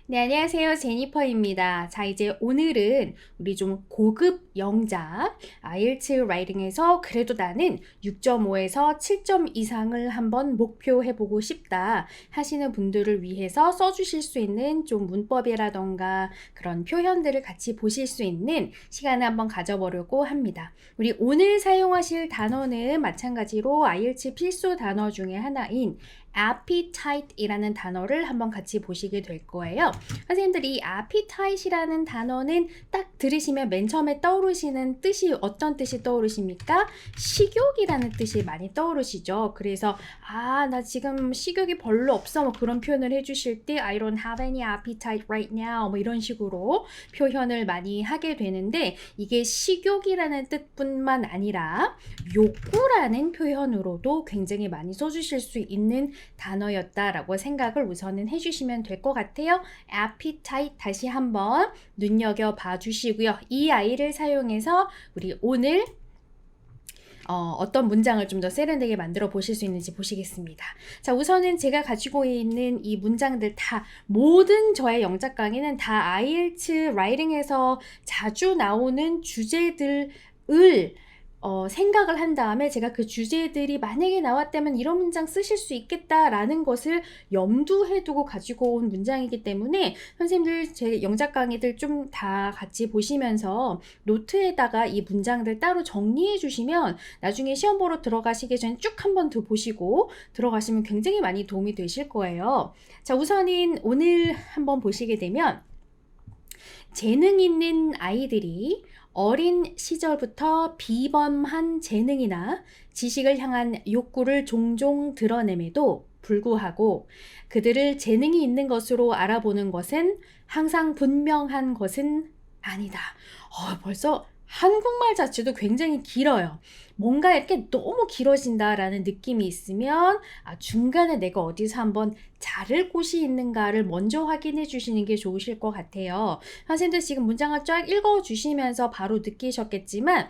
네, 안녕하세요. 제니퍼입니다. 자, 이제 오늘은 우리 좀 고급 영작 IELTS 라이팅에서 그래도 나는 6.5에서 7점 이상을 한번 목표해보고 싶다 하시는 분들을 위해서 써주실 수 있는 좀 문법이라던가 그런 표현들을 같이 보실 수 있는 시간을 한번 가져보려고 합니다. 우리 오늘 사용하실 단어는 마찬가지로 IELTS 필수 단어 중에 하나인 appetite이라는 단어를 한번 같이 보시게 될 거예요. 선생님들이 appetite이라는 단어는 딱 들으시면 맨 처음에 떠오르시는 뜻이 어떤 뜻이 떠오르십니까? 식욕이라는 뜻이 많이 떠오르시죠. 그래서 나 지금 식욕이 별로 없어 뭐 그런 표현을 해주실 때 I don't have any appetite right now 뭐 이런 식으로 표현을 많이 하게 되는데 이게 식욕이라는 뜻뿐만 아니라 욕구라는 표현으로도 굉장히 많이 써주실 수 있는 단어였다라고 생각을 우선은 해주시면 될 것 같아요. appetite 다시 한번 눈여겨봐 주시고요. 이 아이를 사용해서 우리 오늘 어떤 문장을 좀 더 세련되게 만들어 보실 수 있는지 보시겠습니다. 자, 우선은 제가 가지고 있는 이 문장들 다 모든 저의 영작 강의는 다 IELTS 라이팅에서 자주 나오는 주제들을 생각을 한 다음에 제가 그 주제들이 만약에 나왔다면 이런 문장 쓰실 수 있겠다라는 것을 염두해 두고 가지고 온 문장이기 때문에 선생님들 제 영작 강의들 좀 다 같이 보시면서 노트에다가 이 문장들 따로 정리해 주시면 나중에 시험 보러 들어가시기 전에 쭉 한 번 더 보시고 들어가시면 굉장히 많이 도움이 되실 거예요. 자, 우선은 오늘 한번 보시게 되면 재능 있는 아이들이 어린 시절부터 비범한 재능이나 지식을 향한 욕구를 종종 드러냄에도 불구하고 그들을 재능이 있는 것으로 알아보는 것은 항상 분명한 것은 아니다. 벌써 한국말 자체도 굉장히 길어요. 뭔가 이렇게 너무 길어진다라는 느낌이 있으면 중간에 내가 어디서 한번 자를 곳이 있는가를 먼저 확인해 주시는 게 좋으실 것 같아요. 선생님들 지금 문장을 쫙 읽어 주시면서 바로 느끼셨겠지만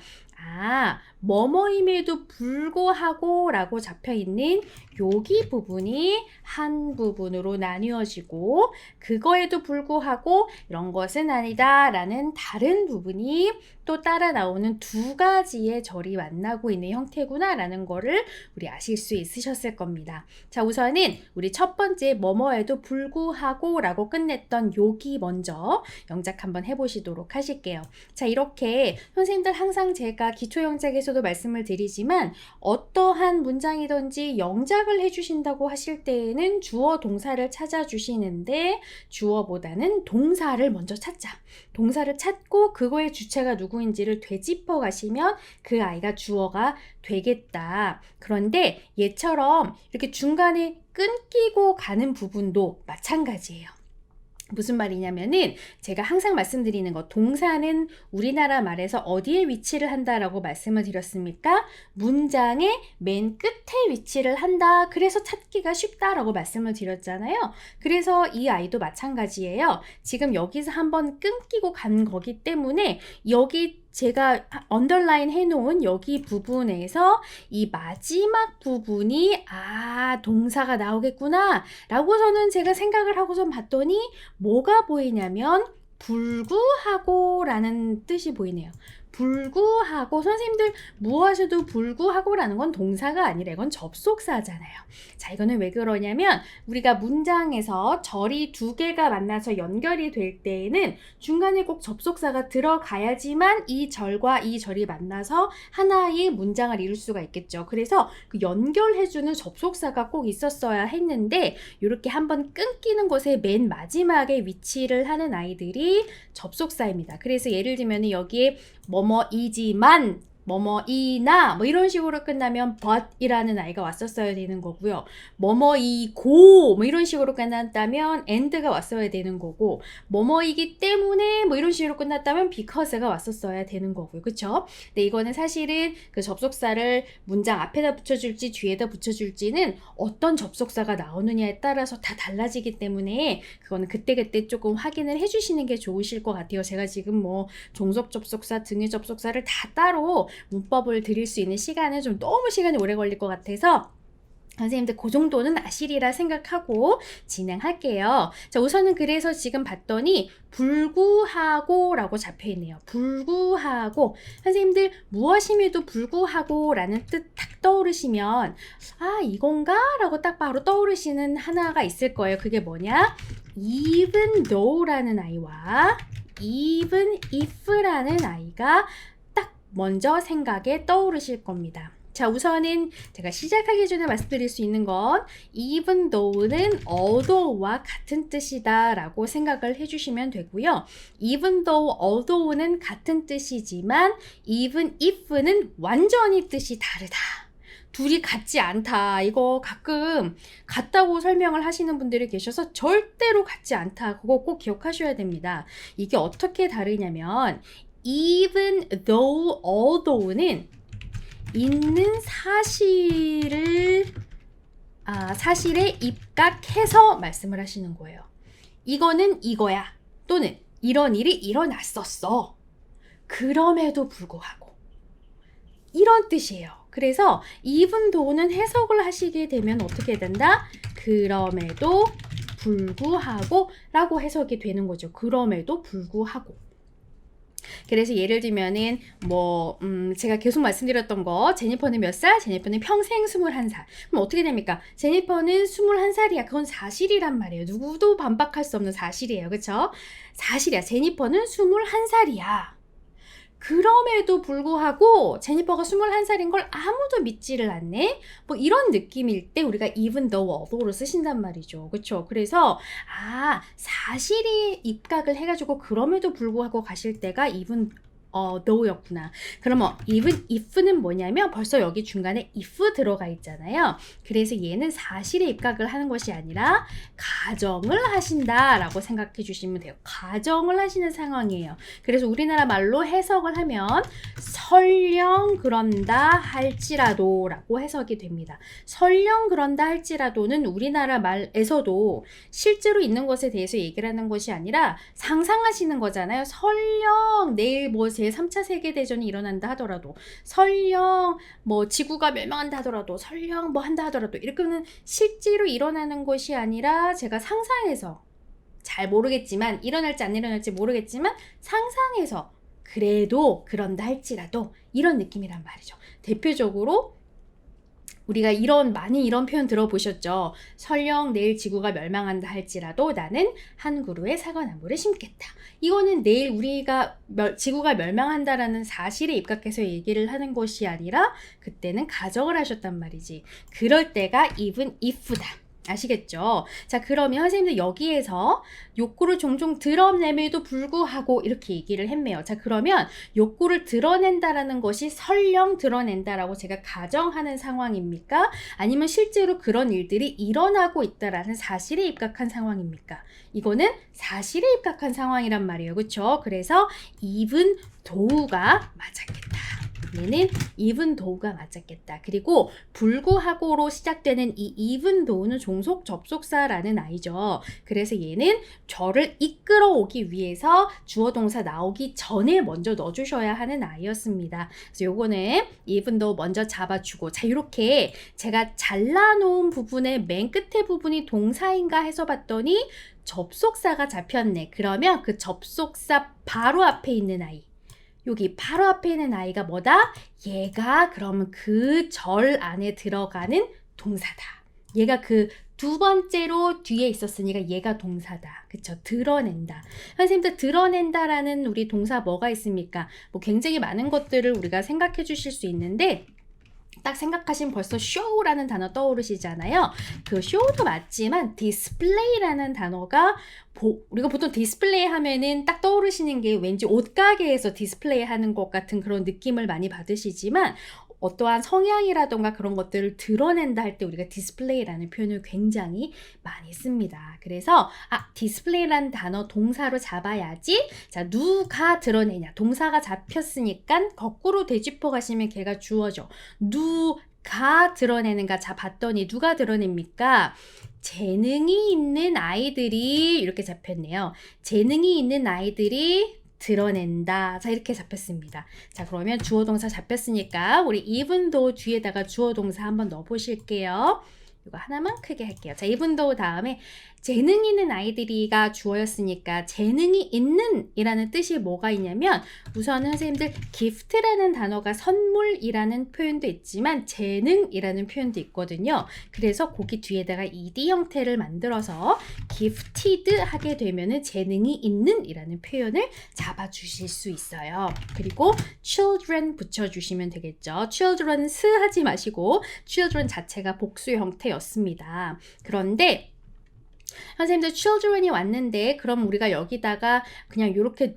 뭐뭐임에도 불구하고 라고 잡혀있는 여기 부분이 한 부분으로 나뉘어지고 그거에도 불구하고 이런 것은 아니다 라는 다른 부분이 또 따라 나오는 두 가지의 절이 만나고 있는 형태구나 라는 거를 우리 아실 수 있으셨을 겁니다. 자, 우선은 우리 첫 번째 뭐뭐에도 불구하고 라고 끝냈던 여기 먼저 영작 한번 해보시도록 하실게요. 자, 이렇게 선생님들 항상 제가 기초영작에서도 말씀을 드리지만 어떠한 문장이든지 영작을 해주신다고 하실 때에는 주어 동사를 찾아주시는데 주어보다는 동사를 먼저 찾자. 동사를 찾고 그거의 주체가 누구인지를 되짚어 가시면 그 아이가 주어가 되겠다. 그런데 얘처럼 이렇게 중간에 끊기고 가는 부분도 마찬가지예요. 무슨 말이냐면은 제가 항상 말씀드리는 거 동사는 우리나라 말에서 어디에 위치를 한다라고 말씀을 드렸습니까? 문장의 맨 끝에 위치를 한다. 그래서 찾기가 쉽다라고 말씀을 드렸잖아요. 그래서 이 아이도 마찬가지예요. 지금 여기서 한번 끊기고 간 거기 때문에 여기 제가 언더라인 해놓은 여기 부분에서 이 마지막 부분이 동사가 나오겠구나 라고서는 제가 생각을 하고선 봤더니 뭐가 보이냐면 불구하고 라는 뜻이 보이네요. 불구하고 선생님들 무엇에도 불구하고 라는 건 동사가 아니라 이건 접속사잖아요. 자, 이거는 왜 그러냐면 우리가 문장에서 절이 두 개가 만나서 연결이 될 때에는 중간에 꼭 접속사가 들어가야지만 이 절과 이 절이 만나서 하나의 문장을 이룰 수가 있겠죠. 그래서 그 연결해주는 접속사가 꼭 있었어야 했는데 이렇게 한번 끊기는 곳에 맨 마지막에 위치를 하는 아이들이 접속사입니다. 그래서 예를 들면 여기에 뭐뭐이지만 뭐뭐이나 뭐 이런 식으로 끝나면 but이라는 아이가 왔었어야 되는 거고요. 뭐뭐이고 뭐 이런 식으로 끝났다면 and가 왔어야 되는 거고 뭐뭐이기 때문에 뭐 이런 식으로 끝났다면 because가 왔었어야 되는 거고요. 그쵸? 근데 이거는 사실은 그 접속사를 문장 앞에다 붙여줄지 뒤에다 붙여줄지는 어떤 접속사가 나오느냐에 따라서 다 달라지기 때문에 그거는 그때그때 조금 확인을 해주시는 게 좋으실 것 같아요. 제가 지금 뭐 종속 접속사, 등위 접속사를 다 따로 문법을 드릴 수 있는 시간은 좀 너무 시간이 오래 걸릴 것 같아서 선생님들 그 정도는 아시리라 생각하고 진행할게요. 자, 우선은 그래서 지금 봤더니 불구하고 라고 잡혀 있네요. 불구하고. 선생님들 무엇임에도 불구하고 라는 뜻 딱 떠오르시면 아, 이건가? 라고 딱 바로 떠오르시는 하나가 있을 거예요. 그게 뭐냐? even though 라는 아이와 even if 라는 아이가 딱 먼저 생각에 떠오르실 겁니다. 자, 우선은 제가 시작하기 전에 말씀드릴 수 있는 건 even though는 although와 같은 뜻이다 라고 생각을 해주시면 되고요. even though, although는 같은 뜻이지만 even if는 완전히 뜻이 다르다. 둘이 같지 않다. 이거 가끔 같다고 설명을 하시는 분들이 계셔서 절대로 같지 않다. 그거 꼭 기억하셔야 됩니다. 이게 어떻게 다르냐면 even though, although는 있는 사실에 입각해서 말씀을 하시는 거예요. 이거는 이거야. 또는 이런 일이 일어났었어. 그럼에도 불구하고. 이런 뜻이에요. 그래서 even though는 해석을 하시게 되면 어떻게 된다? 그럼에도 불구하고 라고 해석이 되는 거죠. 그럼에도 불구하고. 그래서 예를 들면은 제가 계속 말씀드렸던 거 제니퍼는 몇 살? 제니퍼는 평생 21살. 그럼 어떻게 됩니까? 제니퍼는 21살이야. 그건 사실이란 말이에요. 누구도 반박할 수 없는 사실이에요. 그쵸? 사실이야. 제니퍼는 21살이야. 그럼에도 불구하고 제니퍼가 21살인 걸 아무도 믿지를 않네. 뭐 이런 느낌일 때 우리가 even though, although를 쓰신단 말이죠. 그렇죠? 그래서 사실이 입각을 해가지고 그럼에도 불구하고 가실 때가 even though였구나. 그러면 even if는 뭐냐면 벌써 여기 중간에 if 들어가 있잖아요. 그래서 얘는 사실에 입각을 하는 것이 아니라 가정을 하신다라고 생각해 주시면 돼요. 가정을 하시는 상황이에요. 그래서 우리나라 말로 해석을 하면 설령 그런다 할지라도 라고 해석이 됩니다. 설령 그런다 할지라도는 우리나라 말에서도 실제로 있는 것에 대해서 얘기를 하는 것이 아니라 상상하시는 거잖아요. 설령 내일 제3차 세계대전이 일어난다 하더라도, 설령 지구가 멸망한다 하더라도, 설령 한다 하더라도, 이렇게는 실제로 일어나는 것이 아니라 제가 상상해서, 잘 모르겠지만, 일어날지 안 일어날지 모르겠지만 상상해서 그래도 그런다 할지라도 이런 느낌이란 말이죠. 대표적으로 우리가 많이 이런 표현 들어보셨죠? 설령 내일 지구가 멸망한다 할지라도 나는 한 그루의 사과나무를 심겠다. 이거는 내일 우리가 지구가 멸망한다라는 사실에 입각해서 얘기를 하는 것이 아니라 그때는 가정을 하셨단 말이지. 그럴 때가 even if다. 아시겠죠? 자, 그러면 선생님들 여기에서 욕구를 종종 드러냄에도 불구하고 이렇게 얘기를 했네요. 자, 그러면 욕구를 드러낸다라는 것이 설령 드러낸다라고 제가 가정하는 상황입니까? 아니면 실제로 그런 일들이 일어나고 있다라는 사실에 입각한 상황입니까? 이거는 사실에 입각한 상황이란 말이에요. 그렇죠? 그래서 even though가 맞았겠다. 얘는 even though가 맞았겠다. 그리고 불구하고로 시작되는 이 even though는 종속 접속사라는 아이죠. 그래서 얘는 저를 이끌어오기 위해서 주어 동사 나오기 전에 먼저 넣어주셔야 하는 아이였습니다. 그래서 요거는 even though 먼저 잡아주고, 자, 이렇게 제가 잘라놓은 부분의 맨 끝에 부분이 동사인가 해서 봤더니 접속사가 잡혔네. 그러면 그 접속사 바로 앞에 있는 아이, 여기 바로 앞에 있는 아이가 뭐다? 얘가 그러면 그 절 안에 들어가는 동사다. 얘가 그 두 번째로 뒤에 있었으니까 얘가 동사다. 그쵸? 드러낸다. 선생님들 드러낸다라는 우리 동사 뭐가 있습니까? 굉장히 많은 것들을 우리가 생각해 주실 수 있는데 딱 생각하시면 벌써 show라는 단어 떠오르시잖아요. 그 show도 맞지만 display라는 단어가 우리가 보통 디스플레이 하면은 딱 떠오르시는 게 왠지 옷가게에서 디스플레이 하는 것 같은 그런 느낌을 많이 받으시지만 어떠한 성향이라던가 그런 것들을 드러낸다 할 때 우리가 디스플레이라는 표현을 굉장히 많이 씁니다. 그래서 디스플레이라는 단어 동사로 잡아야지. 자, 누가 드러내냐. 동사가 잡혔으니까 거꾸로 되짚어 가시면 걔가 주어져. 누가 드러내는가. 자, 봤더니 누가 드러냅니까? 재능이 있는 아이들이 이렇게 잡혔네요. 재능이 있는 아이들이 드러낸다. 자, 이렇게 잡혔습니다. 자, 그러면 주어 동사 잡혔으니까 우리 even though 뒤에다가 주어 동사 한번 넣어 보실게요. 이거 하나만 크게 할게요. 자, even though 다음에 재능 있는 아이들이가 주어였으니까 재능이 있는 이라는 뜻이 뭐가 있냐면 우선은 선생님들 gift라는 단어가 선물이라는 표현도 있지만 재능이라는 표현도 있거든요. 그래서 거기 뒤에다가 ed 형태를 만들어서 gifted 하게 되면은 재능이 있는 이라는 표현을 잡아주실 수 있어요. 그리고 children 붙여주시면 되겠죠. children 스 하지 마시고 children 자체가 복수 형태였습니다. 그런데 선생님들 children이 왔는데 그럼 우리가 여기다가 그냥 이렇게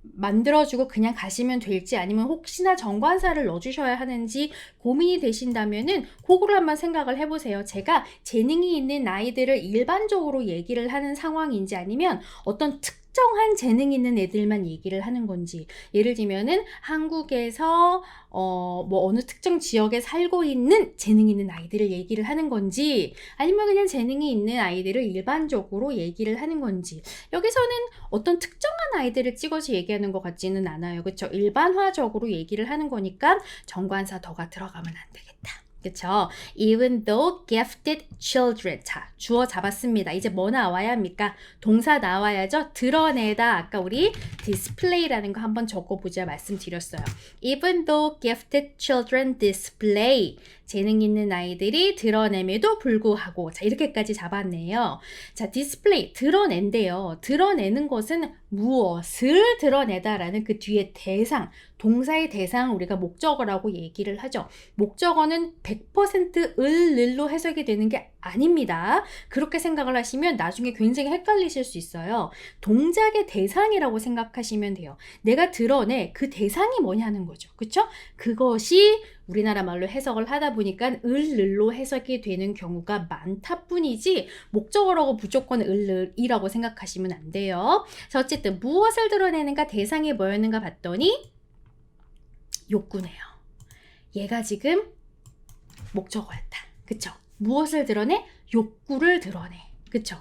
만들어주고 그냥 가시면 될지 아니면 혹시나 정관사를 넣어주셔야 하는지 고민이 되신다면은 그거를 한번 생각을 해보세요. 제가 재능이 있는 아이들을 일반적으로 얘기를 하는 상황인지 아니면 어떤 특정한 재능 있는 애들만 얘기를 하는 건지 예를 들면은 한국에서 뭐 어느 특정 지역에 살고 있는 재능 있는 아이들을 얘기를 하는 건지 아니면 그냥 재능이 있는 아이들을 일반적으로 얘기를 하는 건지 여기서는 어떤 특정한 아이들을 찍어서 얘기하는 것 같지는 않아요. 그렇죠? 일반화적으로 얘기를 하는 거니까 정관사 더가 들어가면 안 되겠다. 그쵸? Even though gifted children. 자, 주어 잡았습니다. 이제 뭐 나와야 합니까? 동사 나와야죠? 드러내다. 아까 우리 display라는 거 한번 적어보자 말씀드렸어요. Even though gifted children display. 재능 있는 아이들이 드러냄에도 불구하고 자 이렇게까지 잡았네요. 자 display 드러낸대요. 드러내는 것은 무엇을 드러내다라는 그 뒤에 대상 동사의 대상 우리가 목적어라고 얘기를 하죠. 목적어는 100% 을로 해석이 되는 게 아닙니다. 그렇게 생각을 하시면 나중에 굉장히 헷갈리실 수 있어요. 동작의 대상이라고 생각하시면 돼요. 내가 드러내 그 대상이 뭐냐는 거죠. 그쵸? 그것이 우리나라 말로 해석을 하다 보니까 을로 해석이 되는 경우가 많다 뿐이지 목적어라고 무조건 을이라고 생각하시면 안 돼요. 자, 어쨌든 무엇을 드러내는가 대상이 뭐였는가 봤더니 욕구네요. 얘가 지금 목적어였다. 그쵸? 무엇을 드러내? 욕구를 드러내. 그쵸?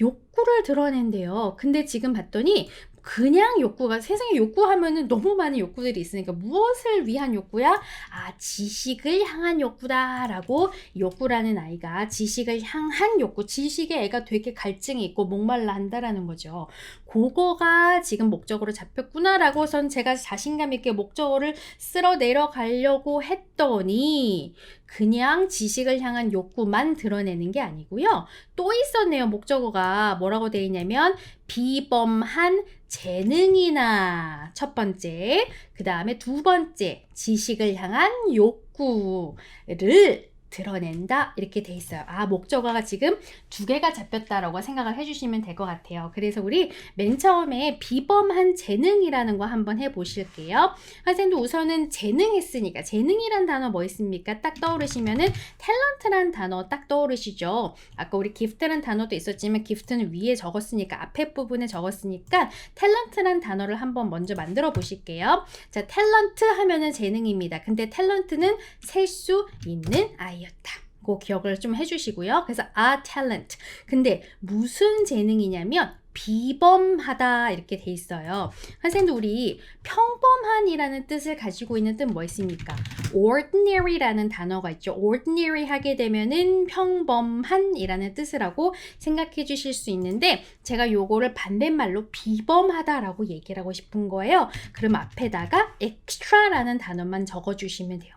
욕구를 드러낸대요. 근데 지금 봤더니 그냥 욕구가 세상에 욕구하면은 너무 많은 욕구들이 있으니까 무엇을 위한 욕구야? 아, 지식을 향한 욕구다라고 욕구라는 아이가 지식을 향한 욕구, 지식에 애가 되게 갈증이 있고 목말라 한다라는 거죠. 그거가 지금 목적으로 잡혔구나라고선 제가 자신감 있게 목적어를 쓸어 내려가려고 했더니 그냥 지식을 향한 욕구만 드러내는 게 아니고요. 또 있었네요. 목적어가 뭐라고 되어 있냐면 비범한 재능이나 첫 번째, 그 다음에 두 번째 지식을 향한 욕구를 드러낸다 이렇게 돼 있어요. 아 목적어가 지금 두 개가 잡혔다라고 생각을 해주시면 될 것 같아요. 그래서 우리 맨 처음에 비범한 재능이라는 거 한번 해보실게요. 선생님도 우선은 재능 했으니까 재능이란 단어 뭐 있습니까? 딱 떠오르시면은 탤런트란 단어 딱 떠오르시죠. 아까 우리 gift란 단어도 있었지만 gift는 위에 적었으니까 앞에 부분에 적었으니까 탤런트란 단어를 한번 먼저 만들어 보실게요. 자 탤런트 하면은 재능입니다. 근데 탤런트는 셀 수 있는 아이 였다. 그 기억을 좀 해주시고요. 그래서 a talent. 근데 무슨 재능이냐면 비범하다 이렇게 돼 있어요. 선생님도 우리 평범한이라는 뜻을 가지고 있는 뜻 뭐 있습니까? ordinary라는 단어가 있죠. ordinary 하게 되면은 평범한이라는 뜻을 하고 생각해 주실 수 있는데 제가 요거를 반대말로 비범하다라고 얘기를 하고 싶은 거예요. 그럼 앞에다가 extra라는 단어만 적어 주시면 돼요.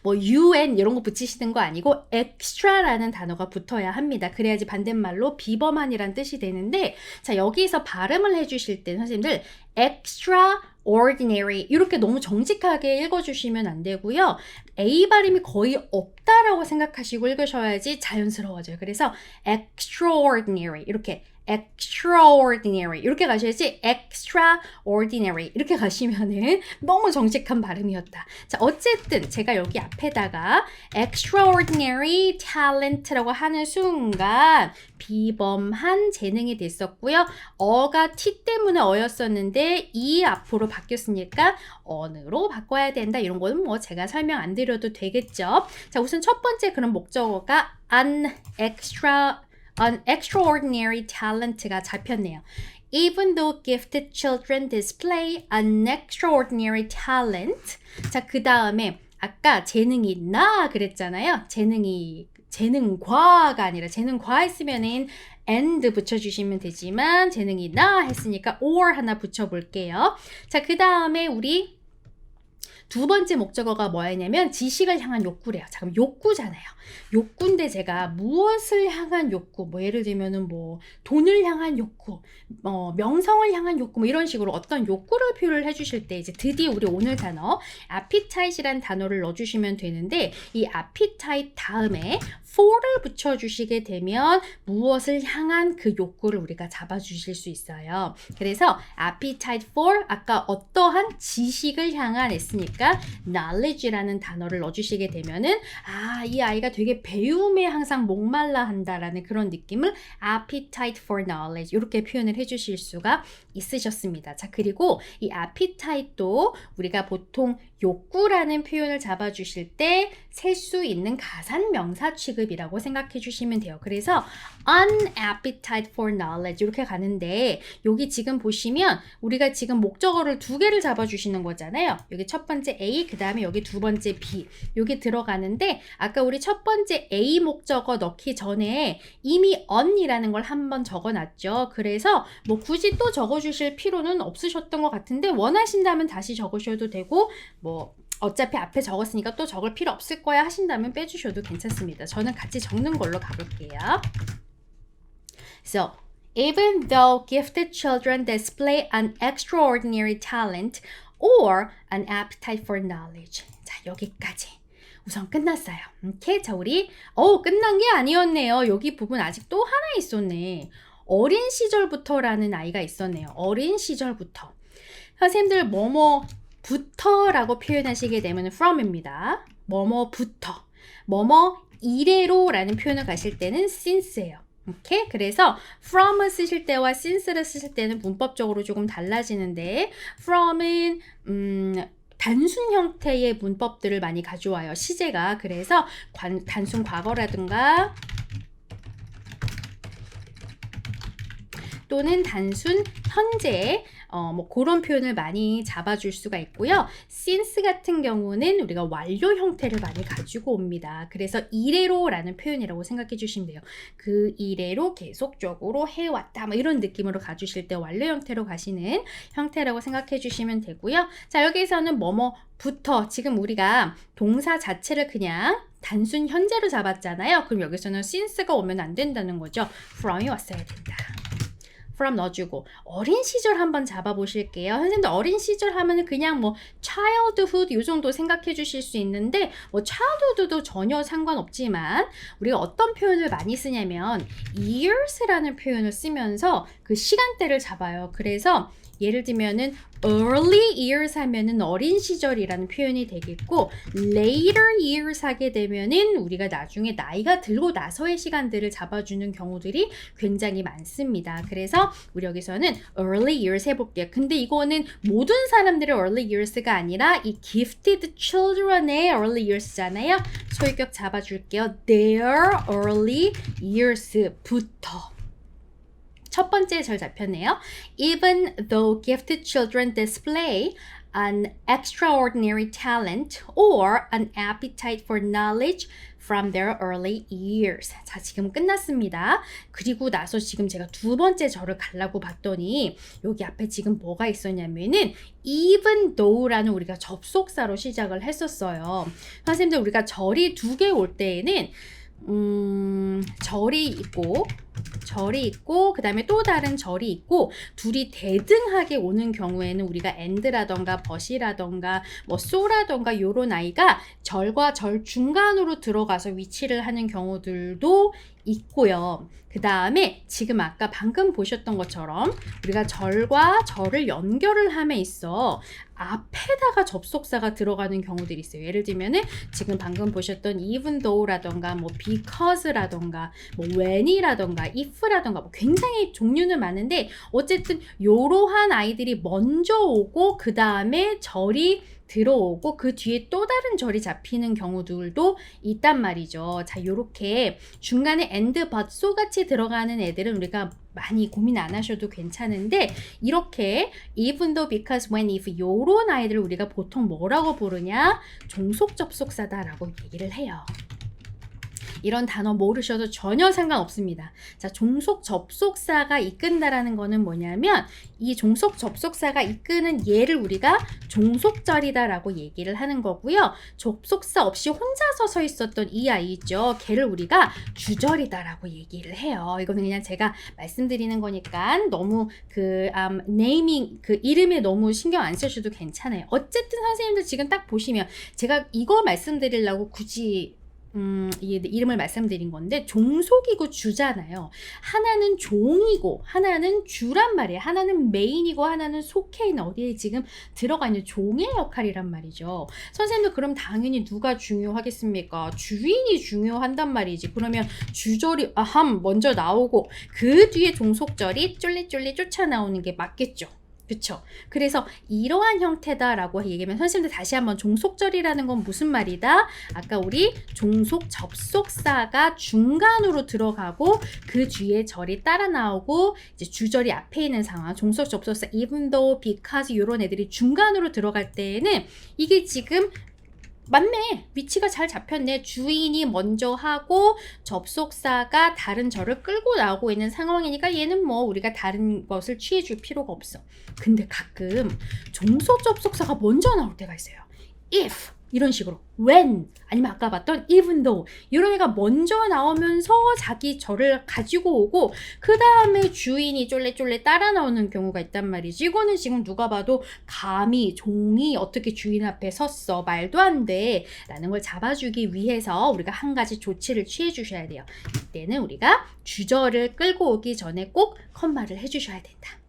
뭐 UN 이런 거 붙이시는 거 아니고 extra라는 단어가 붙어야 합니다. 그래야지 반대말로 비범한이란 뜻이 되는데 자 여기서 발음을 해주실 때 선생님들 extraordinary 이렇게 너무 정직하게 읽어주시면 안 되고요. A 발음이 거의 없다라고 생각하시고 읽으셔야지 자연스러워져요. 그래서 extraordinary 이렇게 extraordinary 이렇게 가셔야지 extraordinary 이렇게 가시면은 너무 정직한 발음이었다. 자 어쨌든 제가 여기 앞에다가 extraordinary talent라고 하는 순간 비범한 재능이 됐었고요. 어가 T 때문에 어였었는데 이 앞으로 바뀌었으니까 언으로 바꿔야 된다. 이런 거는 뭐 제가 설명 안 드려도 되겠죠. 자 우선 첫 번째 그런 목적어가 an extraordinary talent가 잡혔네요. Even though gifted children display an extraordinary talent. 자, 그 다음에 아까 재능이 있나 그랬잖아요. 재능과가 아니라 재능과 했으면은 and 붙여주시면 되지만 재능이 있나 했으니까 or 하나 붙여볼게요. 자, 그 다음에 우리 두 번째 목적어가 뭐였냐면 지식을 향한 욕구래요. 자, 그럼 욕구잖아요. 욕구인데 제가 무엇을 향한 욕구, 뭐 예를 들면은 뭐 돈을 향한 욕구, 명성을 향한 욕구, 뭐 이런 식으로 어떤 욕구를 표현을 해주실 때 이제 드디어 우리 오늘 단어 appetite이란 단어를 넣어주시면 되는데 이 appetite 다음에 for를 붙여주시게 되면 무엇을 향한 그 욕구를 우리가 잡아주실 수 있어요. 그래서 appetite for 아까 어떠한 지식을 향한 했으니까 knowledge라는 단어를 넣어주시게 되면은 이 아이가 되게 배움에 항상 목말라 한다라는 그런 느낌을 appetite for knowledge 이렇게 표현을 해주실 수가 있으셨습니다. 자, 그리고 이 appetite도 우리가 보통 욕구라는 표현을 잡아주실 때 셀 수 있는 가산명사 취급이라고 생각해 주시면 돼요. 그래서 an appetite for knowledge 이렇게 가는데 여기 지금 보시면 우리가 지금 목적어를 두 개를 잡아주시는 거잖아요. 여기 첫 번째 A, 그 다음에 여기 두 번째 B 여기 들어가는데 아까 우리 첫 번째 A 목적어 넣기 전에 이미 on이라는 걸 한번 적어놨죠. 그래서 뭐 굳이 또 적어주실 필요는 없으셨던 것 같은데 원하신다면 다시 적으셔도 되고 뭐 어차피 앞에 적었으니까 또 적을 필요 없을 거야 하신다면 빼주셔도 괜찮습니다. 저는 같이 적는 걸로 가볼게요. So, even though gifted children display an extraordinary talent or an appetite for knowledge. 자, 여기까지. 우선 끝났어요. 오케이? 자, 우리 끝난 게 아니었네요. 여기 부분 아직 또 하나 있었네. 어린 시절부터라는 아이가 있었네요. 어린 시절부터. 선생님들 뭐뭐부터라고 표현하시게 되면 from입니다. 뭐뭐부터. 뭐뭐 이래로라는 표현을 가실 때는 since예요. 오케이? 그래서 from을 쓰실 때와 since를 쓰실 때는 문법적으로 조금 달라지는데 from은 단순 형태의 문법들을 많이 가져와요. 시제가. 그래서 단순 과거라든가 또는 단순 현재 뭐 그런 표현을 많이 잡아줄 수가 있고요. since 같은 경우는 우리가 완료 형태를 많이 가지고 옵니다. 그래서 이래로라는 표현이라고 생각해 주시면 돼요. 그 이래로 계속적으로 해왔다 뭐 이런 느낌으로 가주실 때 완료 형태로 가시는 형태라고 생각해 주시면 되고요. 자, 여기서는 뭐뭐부터 지금 우리가 동사 자체를 그냥 단순 현재로 잡았잖아요. 그럼 여기서는 since가 오면 안 된다는 거죠. from이 왔어야 된다. from 넣어주고 어린 시절 한번 잡아보실게요. 선생님들 어린 시절 하면은 그냥 뭐 childhood 이 정도 생각해 주실 수 있는데 뭐 childhood도 전혀 상관없지만 우리가 어떤 표현을 많이 쓰냐면 years라는 표현을 쓰면서 그 시간대를 잡아요. 그래서 예를 들면은 early years 하면은 어린 시절이라는 표현이 되겠고 later years 하게 되면은 우리가 나중에 나이가 들고 나서의 시간들을 잡아주는 경우들이 굉장히 많습니다. 그래서 우리 여기서는 early years 해볼게요. 근데 이거는 모든 사람들의 early years가 아니라 이 gifted children의 early years잖아요. 소유격 잡아줄게요. their early years부터. 첫 번째 잘 잡혔네요. Even though gifted children display an extraordinary talent or an appetite for knowledge from their early years. 자, 지금 끝났습니다. 그리고 나서 지금 제가 두 번째 절을 가려고 봤더니 여기 앞에 지금 뭐가 있었냐면은 even though라는 우리가 접속사로 시작을 했었어요. 선생님들 우리가 절이 두 개 올 때에는 절이 있고 그 다음에 또 다른 절이 있고 둘이 대등하게 오는 경우에는 우리가 and라던가 but이라던가 뭐 so라던가 요런 아이가 절과 절 중간으로 들어가서 위치를 하는 경우들도 있고요. 그 다음에 지금 아까 방금 보셨던 것처럼 우리가 절과 절을 연결을 함에 있어 앞에다가 접속사가 들어가는 경우들이 있어요. 예를 들면은 지금 방금 보셨던 even though라던가 뭐 because라던가 뭐 when이라던가 if라던가 뭐 굉장히 종류는 많은데 어쨌든 요러한 아이들이 먼저 오고 그 다음에 절이 들어오고 그 뒤에 또 다른 절이 잡히는 경우들도 있단 말이죠. 자, 요렇게 중간에 and, but, so 같이 들어가는 애들은 우리가 많이 고민 안 하셔도 괜찮은데 이렇게 even though, because, when, if 요런 아이들을 우리가 보통 뭐라고 부르냐? 종속 접속사다라고 얘기를 해요. 이런 단어 모르셔도 전혀 상관없습니다. 자, 종속 접속사가 이끈다라는 거는 뭐냐면 이 종속 접속사가 이끄는 얘를 우리가 종속절이다라고 얘기를 하는 거고요. 접속사 없이 혼자서 서 있었던 이 아이 있죠. 걔를 우리가 주절이다라고 얘기를 해요. 이거는 그냥 제가 말씀드리는 거니까 너무 네이밍 이름에 너무 신경 안 쓰셔도 괜찮아요. 어쨌든 선생님들 지금 딱 보시면 제가 이거 말씀드리려고 굳이 이 이름을 말씀드린 건데 종속이고 주잖아요. 하나는 종이고 하나는 주란 말이에요. 하나는 메인이고 하나는 속해 있는 어디에 지금 들어가 있는 종의 역할이란 말이죠. 선생님도 그럼 당연히 누가 중요하겠습니까? 주인이 중요한단 말이지. 그러면 주절이 먼저 나오고 그 뒤에 종속절이 쫄리쫄리 쫓아 나오는 게 맞겠죠. 그쵸? 그래서 이러한 형태다라고 얘기하면 선생님들 다시 한번 종속절이라는 건 무슨 말이다? 아까 우리 종속 접속사가 중간으로 들어가고 그 뒤에 절이 따라 나오고 이제 주절이 앞에 있는 상황, 종속 접속사 even though, because 이런 애들이 중간으로 들어갈 때에는 이게 지금 맞네. 위치가 잘 잡혔네. 주인이 먼저 하고 접속사가 다른 절을 끌고 나오고 있는 상황이니까 얘는 뭐 우리가 다른 것을 취해줄 필요가 없어. 근데 가끔 종속 접속사가 먼저 나올 때가 있어요. if 이런 식으로 when 아니면 아까 봤던 even though 이런 애가 먼저 나오면서 자기 절을 가지고 오고 그 다음에 주인이 쫄래쫄래 따라 나오는 경우가 있단 말이지. 이거는 지금 누가 봐도 감히 종이 어떻게 주인 앞에 섰어 말도 안 돼 라는 걸 잡아주기 위해서 우리가 한 가지 조치를 취해 주셔야 돼요. 이때는 우리가 주절을 끌고 오기 전에 꼭 컴마를 해주셔야 된다.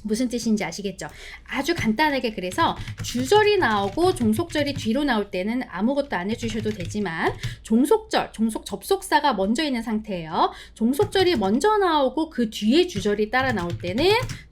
무슨 뜻인지 아시겠죠? 아주 간단하게 그래서 주절이 나오고 종속절이 뒤로 나올 때는 아무것도 안 해주셔도 되지만 종속절, 종속 접속사가 먼저 있는 상태예요. 종속절이 먼저 나오고 그 뒤에 주절이 따라 나올 때는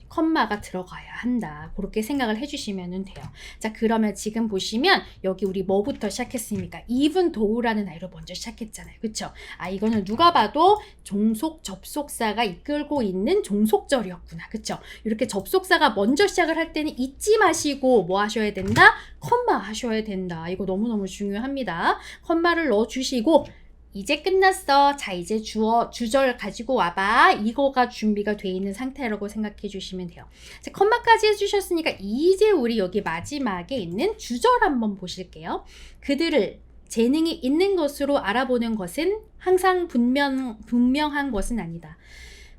컴마가 들어가야 한다. 그렇게 생각을 해주시면 돼요. 자, 그러면 지금 보시면 여기 우리 뭐부터 시작했습니까? even though라는 아이로 먼저 시작했잖아요. 그쵸? 이거는 누가 봐도 종속 접속사가 이끌고 있는 종속절이었구나. 그쵸? 이렇게 접속사가 먼저 시작을 할 때는 잊지 마시고 뭐 하셔야 된다? 컴마 하셔야 된다. 이거 너무너무 중요합니다. 컴마를 넣어주시고 이제 끝났어. 자, 이제 주절 가지고 와봐. 이거가 준비가 돼 있는 상태라고 생각해 주시면 돼요. 자, 컴마까지 해주셨으니까 이제 우리 여기 마지막에 있는 주절 한번 보실게요. 그들을 재능이 있는 것으로 알아보는 것은 항상 분명한 것은 아니다.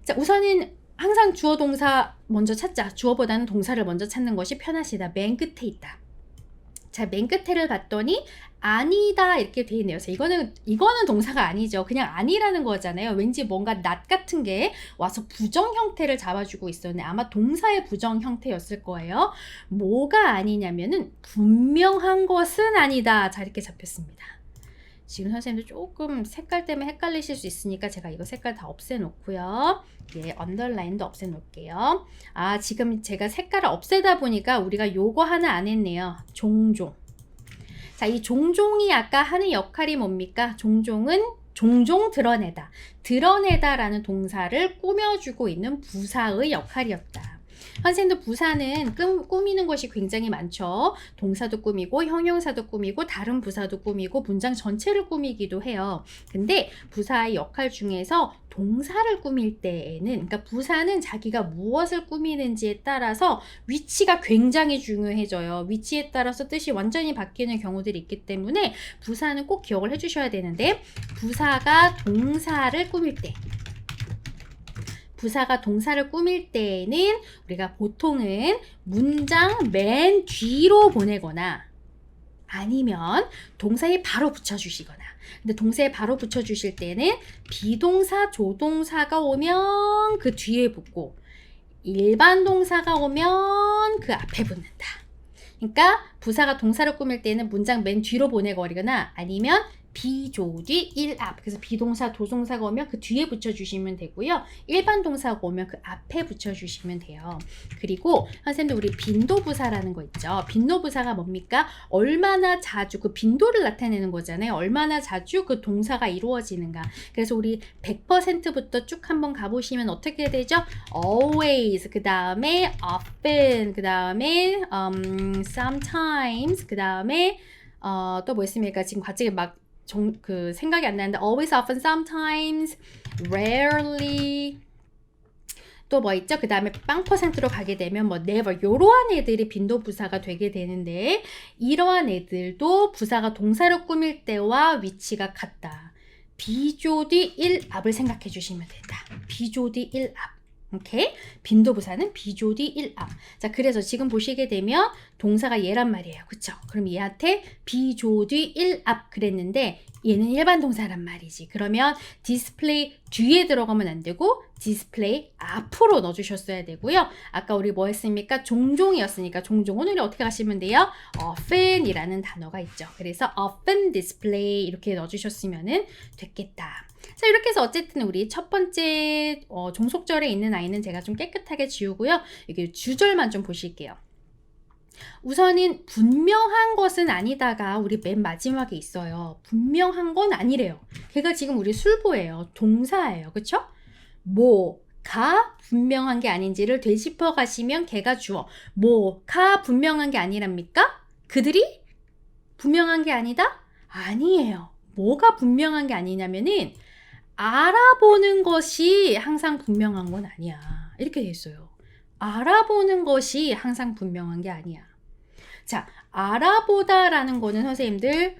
자, 우선은 항상 주어 동사 먼저 찾자. 주어보다는 동사를 먼저 찾는 것이 편하시다. 맨 끝에 있다. 자, 맨 끝에를 봤더니 아니다 이렇게 돼 있네요. 그래서 이거는 동사가 아니죠. 그냥 아니라는 거잖아요. 왠지 뭔가 not 같은 게 와서 부정 형태를 잡아주고 있었는데 아마 동사의 부정 형태였을 거예요. 뭐가 아니냐면은 분명한 것은 아니다. 자, 이렇게 잡혔습니다. 지금 선생님도 조금 색깔 때문에 헷갈리실 수 있으니까 제가 이거 색깔 다 없애놓고요. 예, 언더라인도 없애놓을게요. 지금 제가 색깔을 없애다 보니까 우리가 요거 하나 안 했네요. 종종. 자, 이 종종이 아까 하는 역할이 뭡니까? 종종은 종종 드러내다. 드러내다라는 동사를 꾸며주고 있는 부사의 역할이었다. 선생님도 부사는 꾸미는 것이 굉장히 많죠. 동사도 꾸미고 형용사도 꾸미고 다른 부사도 꾸미고 문장 전체를 꾸미기도 해요. 근데 부사의 역할 중에서 동사를 꾸밀 때에는 그러니까 부사는 자기가 무엇을 꾸미는지에 따라서 위치가 굉장히 중요해져요. 위치에 따라서 뜻이 완전히 바뀌는 경우들이 있기 때문에 부사는 꼭 기억을 해주셔야 되는데 부사가 동사를 꾸밀 때 부사가 동사를 꾸밀 때에는 우리가 보통은 문장 맨 뒤로 보내거나 아니면 동사에 바로 붙여주시거나 근데 동사에 바로 붙여주실 때는 비동사, 조동사가 오면 그 뒤에 붙고 일반 동사가 오면 그 앞에 붙는다. 그러니까 부사가 동사를 꾸밀 때는 문장 맨 뒤로 보내거나 아니면 비조디 1앞. 그래서 비동사, 도동사가 오면 그 뒤에 붙여주시면 되고요. 일반 동사가 오면 그 앞에 붙여주시면 돼요. 그리고 선생님들 우리 빈도부사라는 거 있죠. 빈도부사가 뭡니까? 얼마나 자주 그 빈도를 나타내는 거잖아요. 얼마나 자주 그 동사가 이루어지는가. 그래서 우리 100%부터 쭉 한번 가보시면 어떻게 되죠? always, 그 다음에 often, 그 다음에 sometimes, 그 다음에 또 뭐 있습니까? 지금 갑자기 막 그 생각이 안 나는데 always, often, sometimes, rarely 또 뭐 있죠? 그 다음에 빵 퍼센트로 가게 되면 뭐 never 이러한 애들이 빈도부사가 되게 되는데 이러한 애들도 부사가 동사로 꾸밀 때와 위치가 같다. 비조디 1앞을 생각해 주시면 된다. 비조디 1앞. 오케이? 빈도부사는 비조디 1앞. 자, 그래서 지금 보시게 되면 동사가 얘란 말이에요. 그쵸? 그럼 얘한테 비조디 1앞 그랬는데 얘는 일반 동사란 말이지. 그러면 디스플레이 뒤에 들어가면 안 되고 디스플레이 앞으로 넣어주셨어야 되고요. 아까 우리 뭐 했습니까? 종종이었으니까 종종은 우리 어떻게 하시면 돼요? often이라는 단어가 있죠. 그래서 often display 이렇게 넣어주셨으면 됐겠다. 자, 이렇게 해서 어쨌든 우리 첫 번째 종속절에 있는 아이는 제가 좀 깨끗하게 지우고요. 이게 주절만 좀 보실게요. 우선은 분명한 것은 아니다가 우리 맨 마지막에 있어요. 분명한 건 아니래요. 걔가 지금 우리 술보예요. 동사예요. 그쵸? 뭐가 분명한 게 아닌지를 되짚어 가시면 걔가 주어. 뭐가 분명한 게 아니랍니까? 그들이 분명한 게 아니다? 아니에요. 뭐가 분명한 게 아니냐면은 알아보는 것이 항상 분명한 건 아니야. 이렇게 돼 있어요. 알아보는 것이 항상 분명한 게 아니야. 자, 알아보다라는 거는 선생님들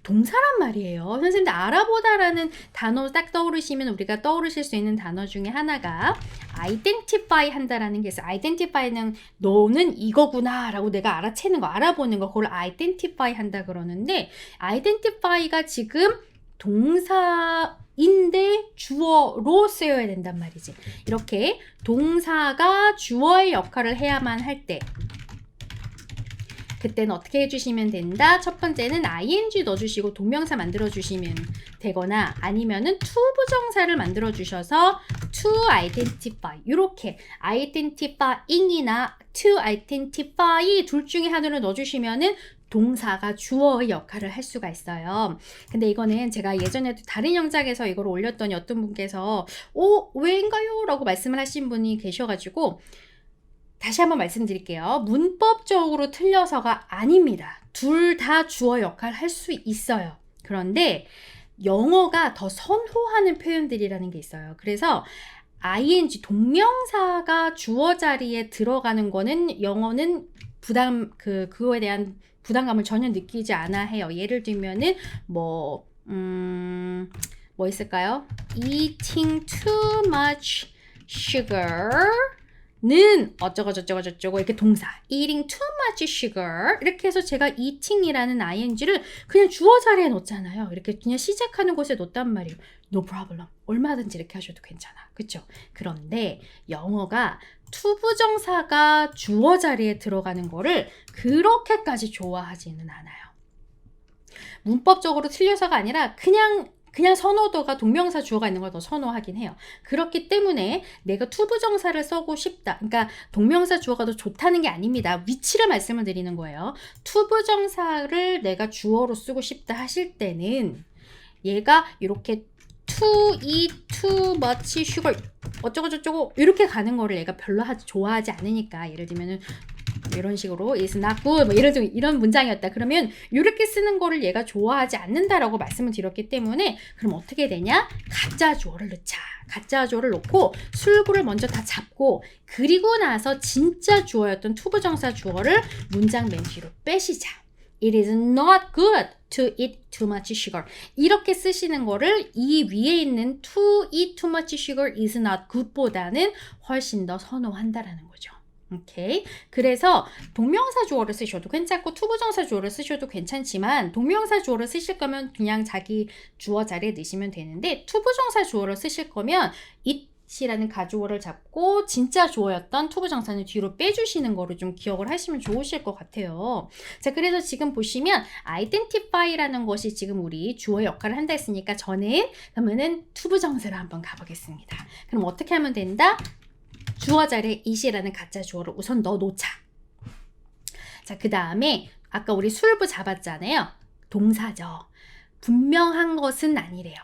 동사란 말이에요. 선생님들 알아보다라는 단어 딱 떠오르시면 우리가 떠오르실 수 있는 단어 중에 하나가 identify 한다라는 게 있어요. identify는 너는 이거구나 라고 내가 알아채는 거, 알아보는 거, 그걸 identify 한다 그러는데 identify가 지금 동사인데 주어로 쓰여야 된단 말이지. 이렇게 동사가 주어의 역할을 해야만 할 때 그때는 어떻게 해주시면 된다? 첫 번째는 ing 넣어주시고 동명사 만들어주시면 되거나 아니면은 to 부정사를 만들어주셔서 to identify 이렇게 identifying이나 to identify 둘 중에 하나를 넣어주시면은 동사가 주어의 역할을 할 수가 있어요. 근데 이거는 제가 예전에도 다른 영상에서 이걸 올렸더니 어떤 분께서 왜인가요? 라고 말씀을 하신 분이 계셔가지고 다시 한번 말씀드릴게요. 문법적으로 틀려서가 아닙니다. 둘 다 주어 역할 할 수 있어요. 그런데 영어가 더 선호하는 표현들이라는 게 있어요. 그래서 ing 동명사가 주어 자리에 들어가는 거는 영어는 그거에 대한 부담감을 전혀 느끼지 않아 해요. 예를 들면은 뭐 있을까요? Eating too much sugar 는 어쩌고 이렇게 동사 eating too much sugar 이렇게 해서 제가 eating이라는 ing를 그냥 주어 자리에 넣었잖아요. 이렇게 그냥 시작하는 곳에 넣었단 말이에요. No problem. 얼마든지 이렇게 하셔도 괜찮아. 그쵸? 그런데 영어가 to 부정사가 주어 자리에 들어가는 거를 그렇게까지 좋아하지는 않아요. 문법적으로 틀려서가 아니라 그냥 선호도가 동명사 주어가 있는 걸 더 선호하긴 해요. 그렇기 때문에 내가 투부정사를 쓰고 싶다. 그러니까 동명사 주어가 더 좋다는 게 아닙니다. 위치를 말씀을 드리는 거예요. 투부정사를 내가 주어로 쓰고 싶다 하실 때는 얘가 이렇게 to eat too much sugar 어쩌고 이렇게 가는 거를 얘가 별로 좋아하지 않으니까 예를 들면은 이런 식으로 it's not good 뭐 이런 문장이었다. 그러면 이렇게 쓰는 거를 얘가 좋아하지 않는다라고 말씀을 드렸기 때문에 그럼 어떻게 되냐? 가짜 주어를 넣자. 가짜 주어를 넣고 술구를 먼저 다 잡고 그리고 나서 진짜 주어였던 투부정사 주어를 문장 맨 뒤로 빼시자. It is not good to eat too much sugar. 이렇게 쓰시는 거를 이 위에 있는 to eat too much sugar is not good 보다는 훨씬 더 선호한다라는 거죠. 오케이. 그래서 동명사 주어를 쓰셔도 괜찮고 투부정사 주어를 쓰셔도 괜찮지만 동명사 주어를 쓰실 거면 그냥 자기 주어 자리에 넣으시면 되는데 투부정사 주어를 쓰실 거면 it이라는 가주어를 잡고 진짜 주어였던 투부정사는 뒤로 빼주시는 거를 좀 기억을 하시면 좋으실 것 같아요. 자, 그래서 지금 보시면 identify라는 것이 지금 우리 주어 역할을 한다 했으니까 저는 그러면은 투부정사를 한번 가보겠습니다. 그럼 어떻게 하면 된다? 주어 자리에 it이라는 가짜 주어를 우선 넣어 놓자. 자, 그 다음에 아까 우리 술부 잡았잖아요. 동사죠. 분명한 것은 아니래요.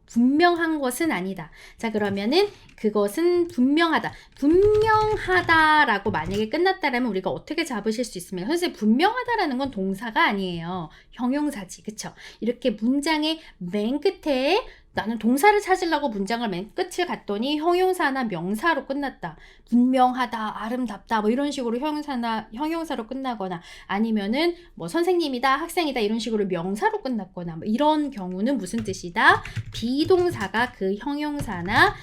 분명한 것은 아니다. 자, 그러면은 그것은 분명하다. 분명하다라고 만약에 끝났다라면 우리가 어떻게 잡으실 수 있습니까? 선생님, 분명하다라는 건 동사가 아니에요. 형용사지. 그쵸? 이렇게 문장의 맨 끝에 나는 동사를 찾으려고 문장을 맨 끝을 갔더니 형용사나 명사로 끝났다. 분명하다, 아름답다, 뭐 이런 식으로 형용사로 끝나거나 아니면은 뭐 선생님이다, 학생이다 이런 식으로 명사로 끝났거나 뭐 이런 경우는 무슨 뜻이다? 비동사가 그 형용사나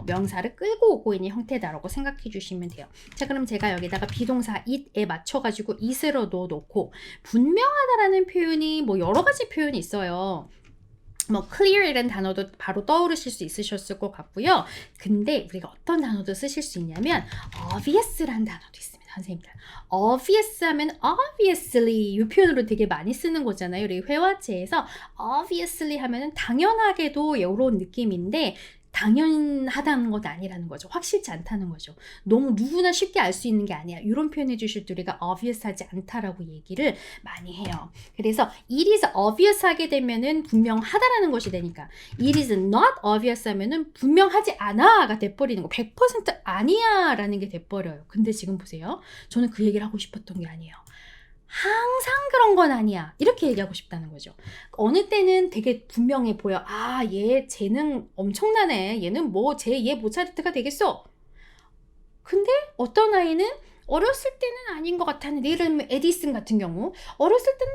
명사를 끌고 오고 있는 형태다라고 생각해 주시면 돼요. 자, 그럼 제가 여기다가 비동사 it에 맞춰가지고 it으로 넣어놓고 분명하다라는 표현이 뭐 여러 가지 표현이 있어요. 뭐 clear이라는 단어도 바로 떠오르실 수 있으셨을 것 같고요. 근데 우리가 어떤 단어도 쓰실 수 있냐면 obvious라는 단어도 있습니다. 선생님들. obvious 하면 obviously 이 표현으로 되게 많이 쓰는 거잖아요. 우리 회화체에서 obviously 하면은 당연하게도 이런 느낌인데 당연하다는 건 아니라는 거죠. 확실치 않다는 거죠. 너무 누구나 쉽게 알 수 있는 게 아니야. 이런 표현해 주실 때 우리가 obvious하지 않다라고 얘기를 많이 해요. 그래서 it is obvious 하게 되면은 분명하다라는 것이 되니까 it is not obvious 하면은 분명하지 않아가 돼버리는 거. 100% 아니야 라는 게 돼버려요. 근데 지금 보세요. 저는 그 얘기를 하고 싶었던 게 아니에요. 항상 그런 건 아니야. 이렇게 얘기하고 싶다는 거죠. 어느 때는 되게 분명해 보여. 아, 얘 재능 엄청나네. 얘는 뭐 얘 모차르트가 되겠어. 근데 어떤 아이는 어렸을 때는 아닌 것 같았는데 예를 들면 에디슨 같은 경우 어렸을 때는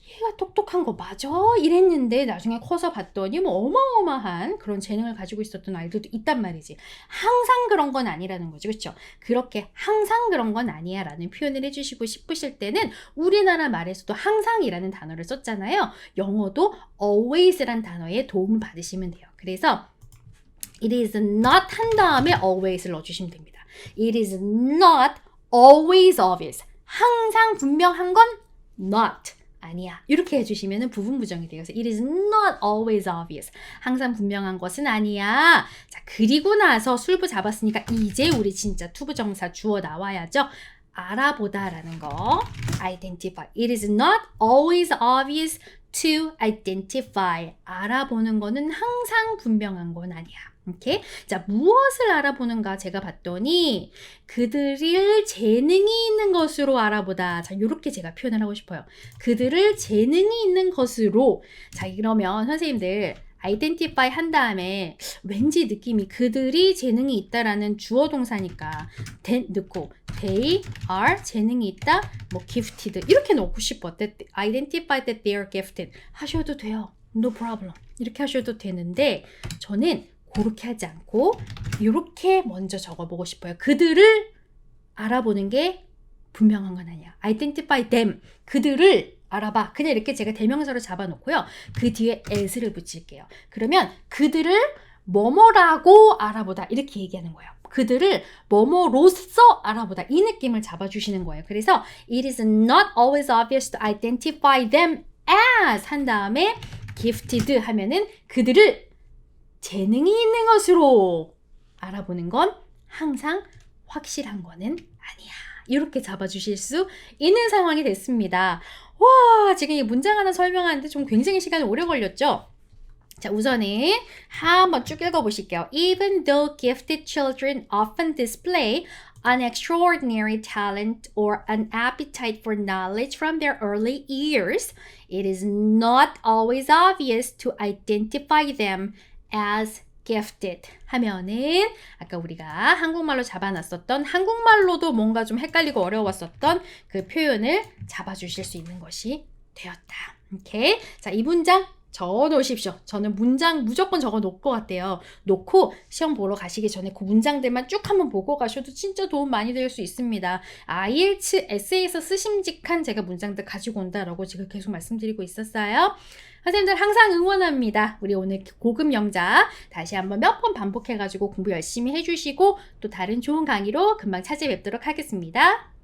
얘가 똑똑한 거 맞아 이랬는데 나중에 커서 봤더니 뭐 어마어마한 그런 재능을 가지고 있었던 아이들도 있단 말이지. 항상 그런 건 아니라는 거죠. 그렇죠? 그렇게 항상 그런 건 아니야 라는 표현을 해주시고 싶으실 때는 우리나라 말에서도 항상이라는 단어를 썼잖아요. 영어도 always란 단어에 도움을 받으시면 돼요. 그래서 it is not 한 다음에 always를 넣어주시면 됩니다. It is not always obvious. 항상 분명한 건 not. 아니야. 이렇게 해주시면 부분 부정이 돼요. 그래서 it is not always obvious. 항상 분명한 것은 아니야. 자, 그리고 나서 술부 잡았으니까 이제 우리 진짜 투부정사 주어 나와야죠. 알아보다라는 거. identify. It is not always obvious to identify. 알아보는 거는 항상 분명한 건 아니야. 오케이? 자, 무엇을 알아보는가 제가 봤더니 그들을 재능이 있는 것으로 알아보다. 자, 요렇게 제가 표현을 하고 싶어요. 그들을 재능이 있는 것으로. 자, 그러면 선생님들 identify 한 다음에 왠지 느낌이 그들이 재능이 있다라는 주어 동사니까 넣고 they are 재능이 있다 뭐 gifted 이렇게 넣고 싶어. identify that they are gifted 하셔도 돼요. No problem. 이렇게 하셔도 되는데 저는 그렇게 하지 않고 이렇게 먼저 적어보고 싶어요. 그들을 알아보는 게 분명한 건 아니야. identify them. 그들을 알아봐. 그냥 이렇게 제가 대명사로 잡아놓고요. 그 뒤에 as를 붙일게요. 그러면 그들을 뭐뭐라고 알아보다 이렇게 얘기하는 거예요. 그들을 뭐뭐로써 알아보다 이 느낌을 잡아주시는 거예요. 그래서 it is not always obvious to identify them as 한 다음에 gifted 하면은 그들을 재능이 있는 것으로 알아보는 건 항상 확실한 거는 아니야. 이렇게 잡아주실 수 있는 상황이 됐습니다. 와, 지금 이 문장 하나 설명하는데 좀 굉장히 시간이 오래 걸렸죠? 자, 우선은 한번 쭉 읽어보실게요. Even though gifted children often display an extraordinary talent or an appetite for knowledge from their early years, it is not always obvious to identify them as gifted 하면은 아까 우리가 한국말로 잡아놨었던 한국말로도 뭔가 좀 헷갈리고 어려웠었던 그 표현을 잡아주실 수 있는 것이 되었다. 오케이. 자, 이 문장 적어 놓으십시오. 저는 문장 무조건 적어 놓을 것 같아요. 놓고 시험 보러 가시기 전에 그 문장들만 쭉 한번 보고 가셔도 진짜 도움 많이 될 수 있습니다. IELTS 에세이에서 쓰심직한 제가 문장들 가지고 온다라고 지금 계속 말씀드리고 있었어요. 선생님들 항상 응원합니다. 우리 오늘 고급 영작 다시 한번 몇 번 반복해가지고 공부 열심히 해주시고 또 다른 좋은 강의로 금방 찾아뵙도록 하겠습니다.